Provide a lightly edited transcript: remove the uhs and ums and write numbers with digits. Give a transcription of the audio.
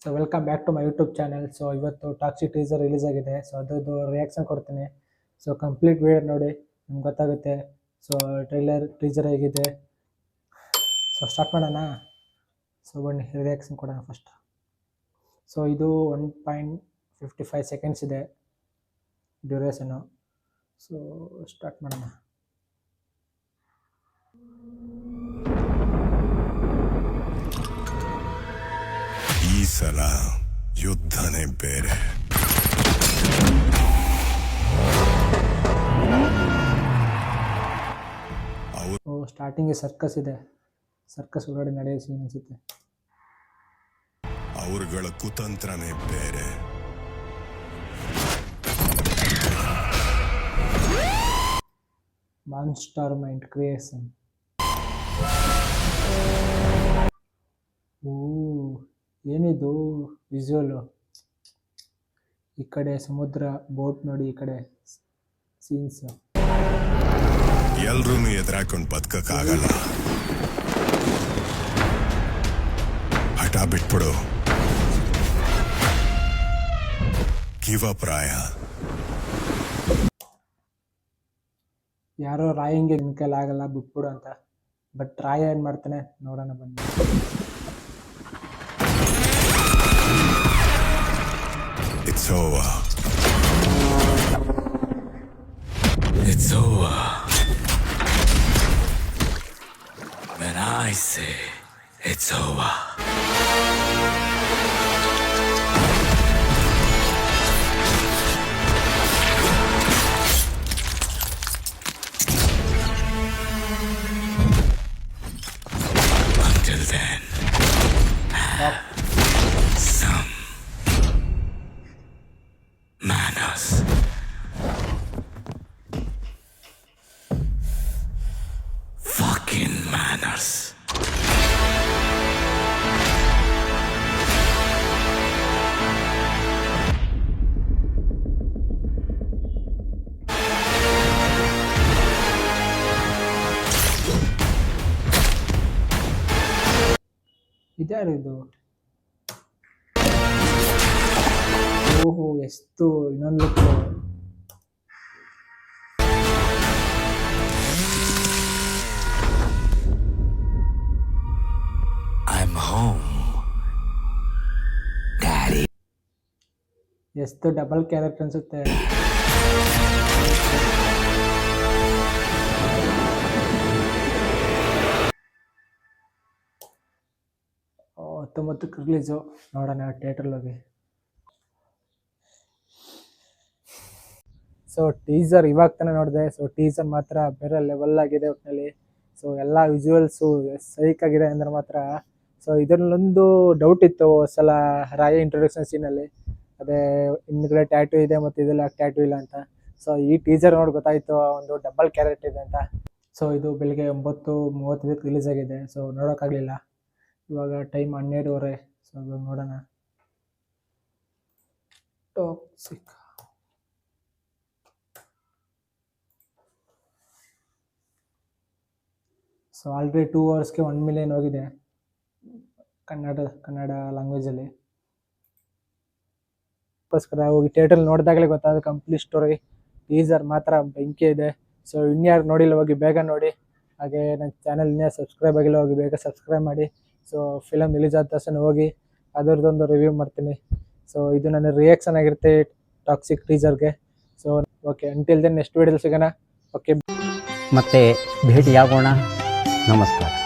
So welcome back to my YouTube channel. So ಇವತ್ತು Toxic teaser release ಆಗಿದೆ. So ಅದ್ರದ್ದು reaction ಕೊಡ್ತೀನಿ. So complete video ನೋಡಿ ನಿಮ್ಗೆ ಗೊತ್ತಾಗುತ್ತೆ. ಸೊ ಟ್ರೈಲರ್ ಟೀಸರ್ ಹೇಗಿದೆ. ಸೊ ಸ್ಟಾರ್ಟ್ ಮಾಡೋಣ. ಸೊ ಬನ್ನಿ ರಿಯಾಕ್ಷನ್ ಕೊಡೋಣ ಫಸ್ಟ್. ಸೊ ಇದು 1.55 ಸೆಕೆಂಡ್ಸ್ ಇದೆ ಡ್ಯೂರೇಷನು. ಸೊ ಸ್ಟಾರ್ಟ್ ಮಾಡೋಣ. ಈ ಸಲ ಯುದ್ಧನೇ ಬೇರೆ. ಸ್ಟಾರ್ಟಿಂಗ್ ಸರ್ಕಸ್ ಇದೆ. ಸರ್ಕಸ್ ಒಳಗಡೆ ನಡೆಯೋ ಸೀನ್ ಅನ್ಸುತ್ತೆ. ಅವರುಗಳ ಕುತಂತ್ರನೇ ಬೇರೆ. Monster mind creation. ಏನಿದು ವಿಜುವಲು. ಈ ಕಡೆ ಸಮುದ್ರ, ಬೋಟ್ ನೋಡಿ, ಈ ಕಡೆ ಸೀನ್ಸ್. ಎಲ್ರೂ ಎದುರಾಕೊಂಡು ಬದುಕಕ್ಕಾಗಲ್ಲ. ಹಠ ಬಿಟ್ಬಿಡು. ಗಿವ್ ಅಪ್ ರಾಯ. ಯಾರೋ ರಾಯಂಗೆ ನಿನ್ ಕೈಲಿ ಆಗಲ್ಲ ಬಿಟ್ಬಿಡು ಅಂತ. ಬಟ್ ರಾಯ ಏನ್ ಮಾಡ್ತಾನೆ ನೋಡೋಣ ಬನ್ನಿ. It's over. It's over. When I say it's over. Until then, have some manners. Fucking manners. ಇದ್ಯಾರಿದು? ಓಹೋ, ಎಷ್ಟು ಇನ್ನೊಂದು ಲುಕ್. I'm home, Daddy. ಎಷ್ಟು ಡಬಲ್ ಕ್ಯಾರೆಕ್ಟರ್ ಅನ್ಸುತ್ತೆ. ಹತ್ತೊಂಬತ್ತಕ್ಕೆ ರಿಲೀಸು. ನೋಡೋಣ ಥಿಯೇಟ್ರಲ್ಲಿ ಹೋಗಿ. ಸೊ ಟೀಸರ್ ಇವಾಗ ತಾನೇ ನೋಡಿದೆ. ಸೊ ಟೀಸರ್ ಮಾತ್ರ ಬೇರೆ ಲೆವೆಲ್ ಆಗಿದೆ ಒಟ್ಟಿನಲ್ಲಿ. ಸೊ ಎಲ್ಲ ವಿಜುವಲ್ಸು ಸೈಕ್ ಆಗಿದೆ ಅಂದ್ರೆ ಮಾತ್ರ. ಸೊ ಇದರಲ್ಲೊಂದು ಡೌಟ್ ಇತ್ತು ಸಲ ರಾಯ ಇಂಟ್ರೊಡಕ್ಷನ್ ಸೀನಲ್ಲಿ. ಅದೇ ಹಿಂದ್ಗಡೆ ಟ್ಯಾಟೂ ಇದೆ ಮತ್ತು ಇದೆಲ್ಲ ಟ್ಯಾಟೂ ಇಲ್ಲ ಅಂತ. ಸೊ ಈ ಟೀಸರ್ ನೋಡಿ ಗೊತ್ತಾಯಿತು ಒಂದು ಡಬಲ್ ಕ್ಯಾರೆಕ್ಟರ್ ಇದೆ ಅಂತ. ಸೊ ಇದು ಬೆಳಿಗ್ಗೆ 9:35 ರಿಲೀಸ್ ಆಗಿದೆ. ಸೊ ನೋಡೋಕ್ಕಾಗಲಿಲ್ಲ. ಇವಾಗ ಟೈಮ್ 12:30. ಸೊ ಇವಾಗ ನೋಡೋಣ. ಟಾಕ್ಸಿಕ್. ಸೊ ಆಲ್ರೆಡಿ 2 ಅವರ್ಸ್ಗೆ 1 ಮಿಲಿಯನ್ ಹೋಗಿದೆ ಕನ್ನಡ ಲ್ಯಾಂಗ್ವೇಜಲ್ಲಿ. ಅದಕ್ಕೋಸ್ಕರ ಹೋಗಿ ಥಿಯೇಟ್ರಲ್ಲಿ ನೋಡಿದಾಗಲೇ ಗೊತ್ತಾದ ಕಂಪ್ಲೀಟ್ ಸ್ಟೋರಿ. ಟೀಸರ್ ಮಾತ್ರ ಬೆಂಕಿ ಇದೆ. ಸೊ ಇನ್ಯಾರು ನೋಡಿಲ್ಲ ಹೋಗಿ ಬೇಗ ನೋಡಿ. ಹಾಗೆ ನನ್ನ ಚಾನಲ್ ಇನ್ನೂ ಸಬ್ಸ್ಕ್ರೈಬ್ ಆಗಿಲ್ಲ, ಹೋಗಿ ಬೇಗ ಸಬ್ಸ್ಕ್ರೈಬ್ ಮಾಡಿ. ಸೊ ಫಿಲಮ್ ರಿಲೀಸ್ ಆದ ತಕ್ಷಣ ಹೋಗಿ ಅದರದ್ದೊಂದು ರಿವ್ಯೂ ಮಾಡ್ತೀನಿ. ಸೊ ಇದು ನನ್ನ ರಿಯಾಕ್ಷನ್ ಆಗಿರುತ್ತೆ ಟಾಕ್ಸಿಕ್ ಟೀಸರ್ಗೆ. So okay, until then next ವೀಡಿಯೋದಲ್ಲಿ ಸಿಗೋಣ. ಓಕೆ, ಮತ್ತೆ ಭೇಟಿಯಾಗೋಣ. ನಮಸ್ಕಾರ.